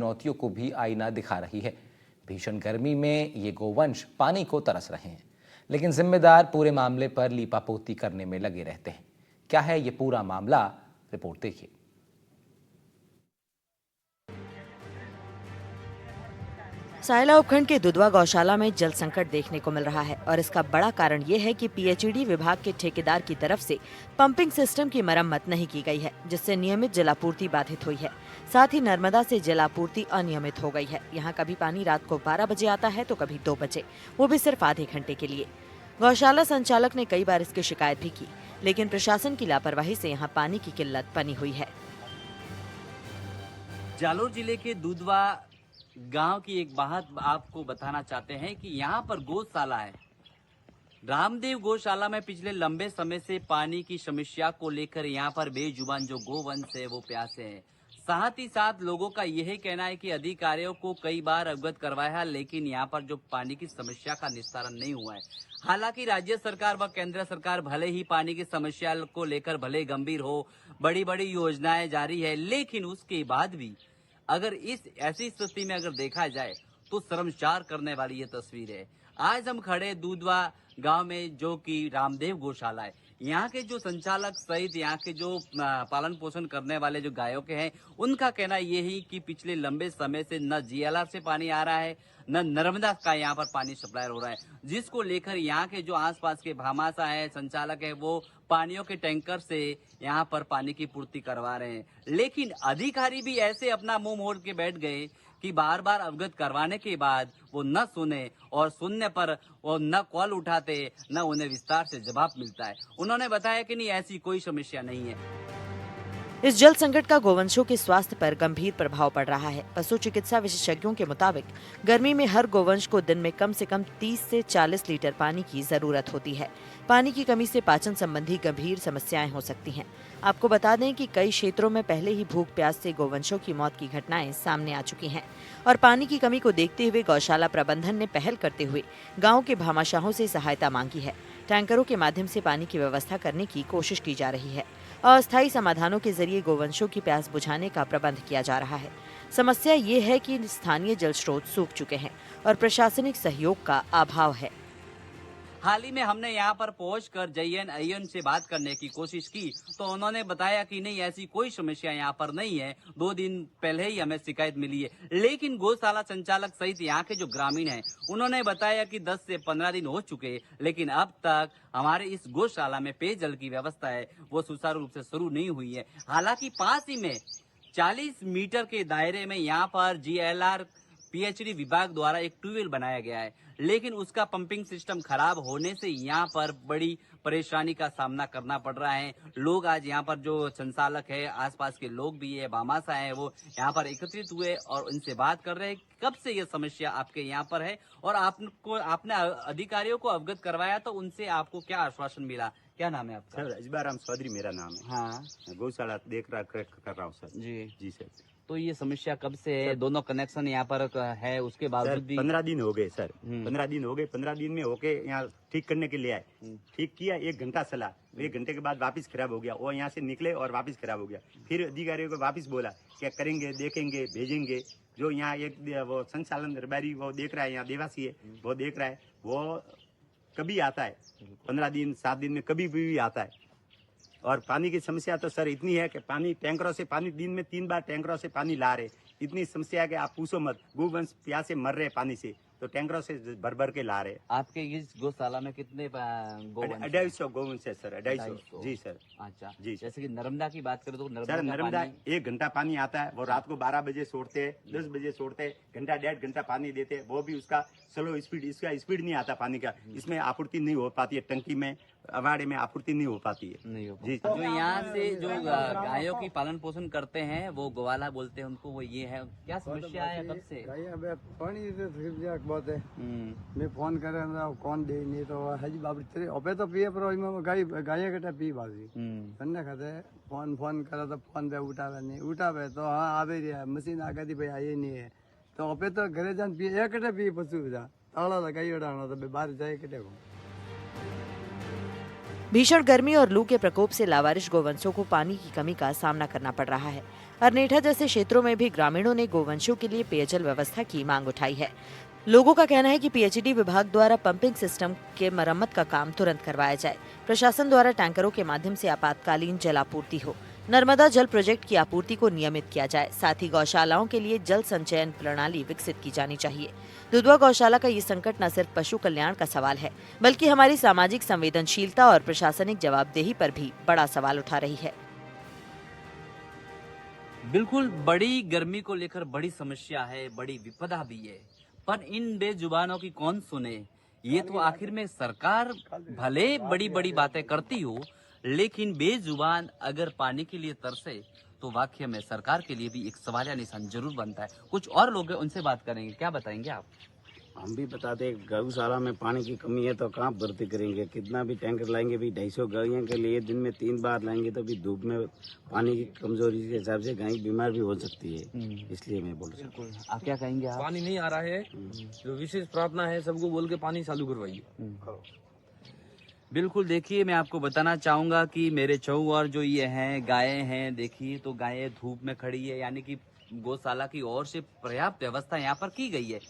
चुनौतियों को भी आईना दिखा रही है। भीषण गर्मी में ये गोवंश पानी को तरस रहे हैं, लेकिन जिम्मेदार पूरे मामले पर लीपापोती करने में लगे रहते हैं। क्या है ये पूरा मामला, रिपोर्ट देखिए। सायला उपखंड के दुधवा गौशाला में जल संकट देखने को मिल रहा है और इसका बड़ा कारण ये है कि पीएचईडी विभाग के ठेकेदार की तरफ से पंपिंग सिस्टम की मरम्मत नहीं की गई है, जिससे नियमित जलापूर्ति बाधित हुई है। साथ ही नर्मदा से जलापूर्ति अनियमित हो गई है। यहाँ कभी पानी रात को 12 बजे आता है तो कभी 2 बजे, वो भी सिर्फ आधे घंटे के लिए। गौशाला संचालक ने कई बार इसकी शिकायत भी की, लेकिन प्रशासन की लापरवाही से यहाँ पानी की किल्लत बनी हुई है। जालोर जिले के दुधवा गांव की एक बात आपको बताना चाहते हैं कि यहाँ पर गौशाला है। रामदेव गौशाला में पिछले लंबे समय से पानी की समस्या को लेकर यहाँ पर बेजुबान जो गोवंश है वो प्यासे हैं। साथ ही साथ लोगों का यही कहना है कि अधिकारियों को कई बार अवगत करवाया है, लेकिन यहाँ पर जो पानी की समस्या का निस्तारण नहीं हुआ है। हालांकि राज्य सरकार व केंद्र सरकार भले ही पानी की समस्या को लेकर भले गंभीर हो, बड़ी बड़ी योजनाएं जारी है, लेकिन उसके बाद भी अगर इस ऐसी स्थिति में अगर देखा जाए तो शर्मसार करने वाली ये तस्वीर है। आज हम खड़े दुधवा गांव में, जो कि रामदेव गौशाला है। यहाँ के जो संचालक सहित यहाँ के जो पालन पोषण करने वाले जो गायों के हैं, उनका कहना यही कि पिछले लंबे समय से न जीएलआर से पानी आ रहा है, न नर्मदा का यहाँ पर पानी सप्लाई हो रहा है, जिसको लेकर यहाँ के जो आसपास के भामाशा है, संचालक है, वो पानियों के टैंकर से यहाँ पर पानी की पूर्ति करवा रहे हैं। लेकिन अधिकारी भी ऐसे अपना मुंह मोड़ के बैठ गए कि बार बार अवगत करवाने के बाद वो न सुने, और सुनने पर वो न कॉल उठाते, न उन्हें विस्तार से जवाब मिलता है। उन्होंने बताया कि नहीं, ऐसी कोई समस्या नहीं है। इस जल संकट का गोवंशों के स्वास्थ्य पर गंभीर प्रभाव पड़ रहा है। पशु चिकित्सा विशेषज्ञों के मुताबिक गर्मी में हर गोवंश को दिन में कम से कम 30 से 40 लीटर पानी की जरूरत होती है। पानी की कमी से पाचन संबंधी गंभीर समस्याएं हो सकती हैं। आपको बता दें कि कई क्षेत्रों में पहले ही भूख प्यास से गोवंशों की मौत की घटनाएं सामने आ चुकी हैं और पानी की कमी को देखते हुए गौशाला प्रबंधन ने पहल करते हुए गाँव के भामाशाहों से सहायता मांगी है। टैंकरों के माध्यम से पानी की व्यवस्था करने की कोशिश की जा रही है। अस्थायी समाधानों के जरिए गोवंशों की प्यास बुझाने का प्रबंध किया जा रहा है। समस्या ये है कि स्थानीय जल स्रोत सूख चुके हैं और प्रशासनिक सहयोग का अभाव है। हाल ही में हमने यहाँ पर पहुंचकर JN से बात करने की कोशिश की, तो उन्होंने बताया कि नहीं, ऐसी कोई समस्या यहाँ पर नहीं है। 2 दिन पहले ही हमें शिकायत मिली है। लेकिन गौशाला संचालक सहित यहाँ के जो ग्रामीण हैं, उन्होंने बताया कि 10 से 15 दिन हो चुके, लेकिन अब तक हमारे इस गौशाला में पेयजल की व्यवस्था है वो सुचारू रूप से शुरू नहीं हुई है। हालांकि पास ही में 40 मीटर के दायरे में यहाँ पर GLR पीएचडी विभाग द्वारा एक ट्यूबवेल बनाया गया है, लेकिन उसका पंपिंग सिस्टम खराब होने से यहाँ पर बड़ी परेशानी का सामना करना पड़ रहा है। लोग आज यहाँ पर जो संचालक है, आसपास के लोग भी है, भामाशा है, वो यहाँ पर एकत्रित हुए और उनसे बात कर रहे हैं कब से ये समस्या आपके यहाँ पर है, और आपने अधिकारियों को अवगत करवाया तो उनसे आपको क्या आश्वासन मिला? क्या नाम है आपका? सर इजबाराम चौधरी मेरा नाम है। हाँ, गौशाला देख रहा कर रहा हूँ सर। जी सर। तो ये समस्या कब से है? दोनों कनेक्शन यहाँ पर है, उसके बावजूद भी 15 दिन हो गए सर। 15 दिन हो गए। 15 दिन में होके यहाँ ठीक करने के लिए आए, ठीक किया, 1 घंटा चला, 1 घंटे के बाद वापस खराब हो गया। वो यहाँ से निकले और वापस खराब हो गया। फिर अधिकारियों को वापस बोला क्या करेंगे, देखेंगे, भेजेंगे। जो यहाँ एक वो संचालन दरबारी वो देख रहा है, यहाँ देवासी है, वो देख रहा है, वो कभी आता है 15 दिन 7 दिन में कभी भी आता है। और पानी की समस्या तो सर इतनी है कि पानी टैंकरों से पानी दिन में 3 बार टैंकरों से पानी ला रहे। इतनी समस्या है कि आप पूछो मत। गोवंश प्यासे मर रहे पानी से, तो टैंकरों से भर भर के ला रहे। आपके इस गौशाला में कितने गोवंश? 250 गोवंश है सर। 250। जी सर। अच्छा जी। जैसे कि नर्मदा की बात करें तो सर नर्मदा 1 घंटा पानी आता है, वो रात को 12 बजे छोड़ते हैं, 10 बजे छोड़ते हैं, घंटा 1.5 घंटा पानी देते हैं। वो भी उसका स्लो स्पीड, इसका स्पीड नहीं आता पानी का, इसमें आपूर्ति नहीं हो पाती है, टंकी में अवाड़े में आपूर्ति नहीं हो पाती है। नहीं हो जी। जो यहाँ से जो गायों की पालन पोषण करते हैं वो गवाला बोलते हैं उनको, वो ये है। क्या समस्या है कब से? पानी बहुत है। मैं फोन करे कौन दे नहीं तो हजी बाबू ओपे तो पिए पर गाय कटा पी बाजी तन्ने खाते फोन करे तो फोन पे उठावे नहीं, उठावे तो हाँ आवे रहा मशीन आ गई भाई आई नहीं है, तो ओपे तो घरे जान पिए कटे पी पशु ताला लगाई उड़ाना तो बाहर जाए कटे। भीषण गर्मी और लू के प्रकोप से लावारिश गोवंशों को पानी की कमी का सामना करना पड़ रहा है। अरनेठा जैसे क्षेत्रों में भी ग्रामीणों ने गोवंशों के लिए पेयजल व्यवस्था की मांग उठाई है। लोगों का कहना है कि पीएचईडी विभाग द्वारा पंपिंग सिस्टम के मरम्मत का काम तुरंत करवाया जाए। प्रशासन द्वारा टैंकरों के माध्यम से आपातकालीन जल आपूर्ति हो। नर्मदा जल प्रोजेक्ट की आपूर्ति को नियमित किया जाए। साथ ही गौशालाओं के लिए जल संचयन प्रणाली विकसित की जानी चाहिए। दुधवा गौशाला का ये संकट न सिर्फ पशु कल्याण का सवाल है, बल्कि हमारी सामाजिक संवेदनशीलता और प्रशासनिक जवाबदेही पर भी बड़ा सवाल उठा रही है। बिल्कुल, बड़ी गर्मी को लेकर बड़ी समस्या है, बड़ी विपदा भी है, पर इन बेजुबानों की कौन सुने। ये तो आखिर में सरकार भले बड़ी बड़ी बातें करती हो, लेकिन बेजुबान अगर पानी के लिए तरसे तो वाकई में सरकार के लिए भी एक सवालिया निशान जरूर बनता है। कुछ और लोग हैं, उनसे बात करेंगे। क्या बताएंगे आप? हम भी बताते हैं गौशाला में पानी की कमी है तो कहाँ भर्ती करेंगे, कितना भी टैंकर लाएंगे भी 250 गायों के लिए दिन में 3 बार लाएंगे तो भी धूप में पानी की कमजोरी के हिसाब से गाय बीमार भी हो सकती है। इसलिए मैं बोल रहा हूँ। आप क्या कहेंगे? आप? पानी नहीं आ रहा है, जो विशेष प्रार्थना है सबको बोल के पानी चालू करवाइए। बिल्कुल, देखिए मैं आपको बताना चाहूंगा कि मेरे चौर जो ये हैं गायें हैं, देखिए तो गायें धूप में खड़ी है, यानी कि गौशाला की ओर से पर्याप्त व्यवस्था यहाँ पर की गई है।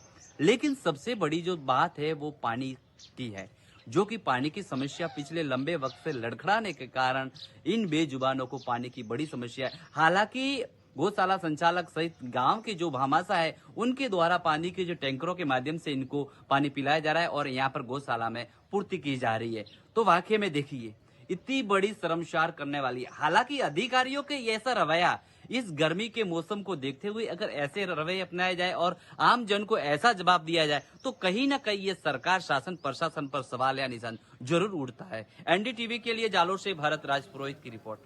लेकिन सबसे बड़ी जो बात है वो पानी की है, जो कि पानी की समस्या पिछले लंबे वक्त से लड़खड़ाने के कारण इन बेजुबानों को पानी की बड़ी समस्या है। हालांकि गौशाला संचालक सहित गांव के जो भामाशा है उनके द्वारा पानी के जो टैंकरों के माध्यम से इनको पानी पिलाया जा रहा है और यहाँ पर गौशाला में पूर्ति की जा रही है। तो वाकई में देखिए इतनी बड़ी शर्मसार करने वाली है। हालांकि अधिकारियों के ऐसा रवैया इस गर्मी के मौसम को देखते हुए अगर ऐसे रवैये अपनाए जाए और आम जन को ऐसा जवाब दिया जाए तो कहीं ना कहीं ये सरकार शासन प्रशासन पर सवाल या निशान जरूर उठता है। एनडीटीवी के लिए जालोर से भारत राज पुरोहित की रिपोर्ट।